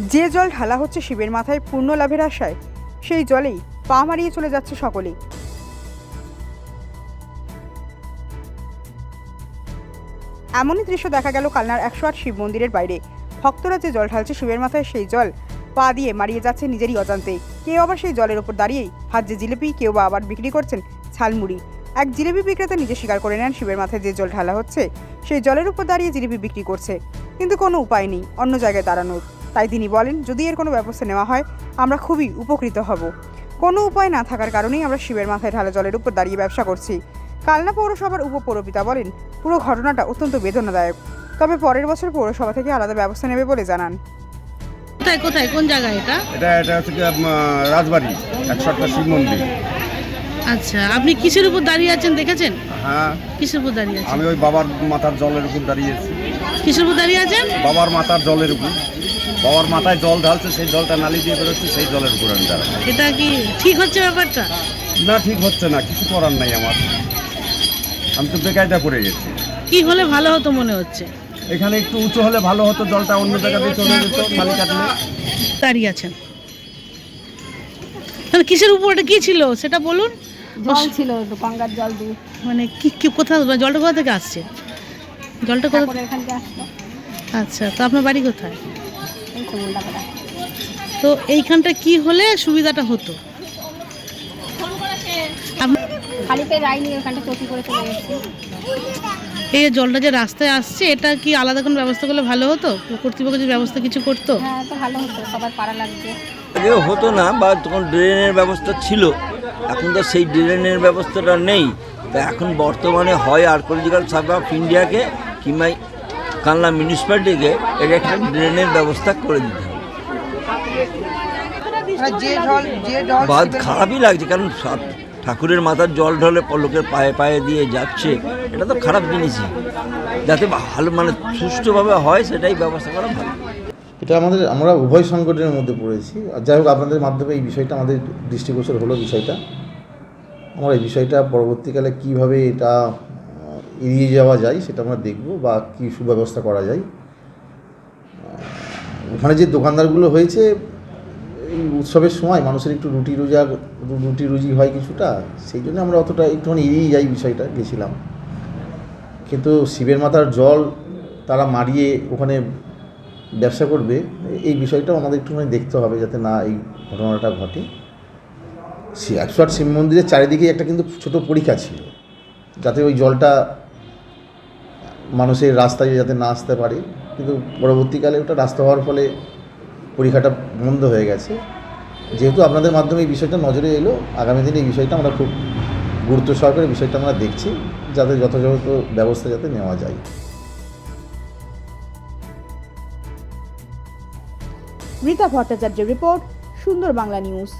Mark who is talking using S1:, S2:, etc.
S1: যে জল ঢালা হচ্ছে শিবের মাথায় পূর্ণ লাভের আশায়, সেই জলেই পা মারিয়ে চলে যাচ্ছে সকলেই। এমনই দৃশ্য দেখা গেল কালনার 108 শিব মন্দিরের বাইরে। ভক্তরা যে জল ঢালছে শিবের মাথায়, সেই জল পা দিয়ে মারিয়ে যাচ্ছে নিজেরই অজান্তেই। কেউ আবার সেই জলের ওপর দাঁড়িয়েই ভাজছে জিলিপি, কেউ বা আবার বিক্রি করছেন ঝালমুড়ি। এক জিলিপি বিক্রেতা নিজে স্বীকার করে নেন, শিবের মাথায় যে জল ঢালা হচ্ছে সেই জলের উপর দাঁড়িয়ে জিলিপি বিক্রি করছে, কিন্তু কোনো উপায় নেই অন্য জায়গায় দাঁড়ানোর। তাই তিনি বলেন, যদি এর কোনো ব্যবস্থা নেওয়া হয় আমরা খুবই উপকৃত হব। কোনো উপায় না থাকার কারণেই আমরা শিবের মাথায় ঢালা জলের উপর দাঁড়িয়ে ব্যবসা করছি। কালনা পৌরসভার উপপৌরপিতা বলেন, পুরো ঘটনাটা অত্যন্ত বেদনাদায়ক, তবে পরের বছর পৌরসভা থেকে আলাদা ব্যবস্থা নেবে বলে জানান।
S2: কোথায় কোথায় কোন জায়গায় এটা?
S3: এটা হচ্ছে কি রাজবাড়ি 108টা শিব মন্দির।
S2: আচ্ছা, আপনি কিসের উপর দাঁড়িয়ে আছেন দেখেছেন?
S3: হ্যাঁ,
S2: কিসের উপর দাঁড়িয়ে আছেন?
S3: আমি ওই বাবার মাথার জলের উপর দাঁড়িয়েছি।
S2: কিসের উপর দাঁড়িয়ে আছেন?
S3: বাবার মাথার জলের উপর। বাবার মাথায় জল ঢালছে, সেই জলটা নালি দিয়ে বেরোচ্ছে, সেই জলের উপর আমি দাঁড়াবো।
S2: এটা কি ঠিক হচ্ছে ব্যাপারটা?
S3: না, ঠিক হচ্ছে না, কিছু করার নাই আমার। আমি তো বেকায়দা পড়ে গেছি।
S2: কি হলে ভালো হতো মনে হচ্ছে?
S3: এখানে একটু উঁচু হলে ভালো হতো, জলটা অন্য জায়গাতে চলে যেত খালি কাটলে।
S2: দাঁড়িয়ে আছেন তাহলে কিসের উপর? এটা কি ছিল সেটা বলুন।
S4: জল ছিল, গঙ্গার জল দিয়ে।
S2: মানে কি কোথা, জলটা কোথা থেকে আসছে? জলটা কোথা?
S4: এখান থেকে আসতো।
S2: আচ্ছা, তো আপনার বাড়ি কোথায়?
S4: এই তো মুন্ডাপাড়া।
S2: তো এইখানটা কি হলে সুবিধাটা হতো?
S4: খালিতে যাইনি, ওখানটা চটি করে চলে এসেছি।
S2: এই যে জলটা যে রাস্তায় আসছে, এটা কি আলাদা কোনো ব্যবস্থা করলে ভালো হতো? কর্তৃপক্ষ যে ব্যবস্থা কিছু করতো?
S4: হ্যাঁ, তো ভালো হতো, সবার পাড়া লাগবে।
S5: আগে হতো না, বা তখন ড্রেনের ব্যবস্থা ছিল, এখন তো সেই ড্রেনের ব্যবস্থাটা নেই। তা এখন বর্তমানে হয় আর্কোলজিক্যাল সার্ভে অফ ইন্ডিয়াকে কিংবা কালনা মিউনিসিপ্যালিটিকে এটা একটা ড্রেনের ব্যবস্থা করে দিতে হবে। বাদ খারাপই লাগছে, কারণ ঠাকুরের মাথার জল ঢলে লোকের পায়ে পায়ে দিয়ে যাচ্ছে, এটা তো খারাপ জিনিসই। যাতে ভালো মানে সুষ্ঠুভাবে হয় সেটাই ব্যবস্থা করা ভালো।
S6: এটা আমরা উভয় সংকটের মধ্যে পড়েছি। আর যাই হোক, আপনাদের মাধ্যমে এই বিষয়টা আমাদের দৃষ্টিগোচর হলো। বিষয়টা আমরা এই বিষয়টা পরবর্তীকালে কিভাবে এটা এড়িয়ে যাওয়া যায় সেটা আমরা দেখব, বা কী সুব্যবস্থা করা যায়। ওখানে যে দোকানদারগুলো হয়েছে, এই উৎসবের সময় মানুষের একটু রুটি রুজি হয় কিছুটা, সেই জন্য আমরা অতটা একটুখানি এড়িয়ে যাই বিষয়টা গেছিলাম। কিন্তু শিবের মাথার জল তারা মারিয়ে ওখানে ব্যবসা করবে, এই বিষয়টাও আমাদের একটুখানি দেখতে হবে যাতে না এই ঘটনাটা ঘটে। 108 শিব মন্দিরের চারিদিকে একটা কিন্তু ছোট পরীক্ষা ছিল, যাতে ওই জলটা মানুষের রাস্তায় যাতে না আসতে পারে, কিন্তু পরবর্তীকালে ওটা রাস্তা হওয়ার ফলে পরীক্ষাটা বন্ধ হয়ে গেছে। যেহেতু আপনাদের মাধ্যমে এই বিষয়টা নজরে এলো, আগামী দিনে এই বিষয়টা আমরা খুব গুরুত্ব সহকারে বিষয়টা আমরা দেখছি, যাতে যথাযথ ব্যবস্থা যাতে নেওয়া যায়।
S7: রীতা ভট্টাচার্যের রিপোর্ট, সুন্দর বাংলা নিউজ।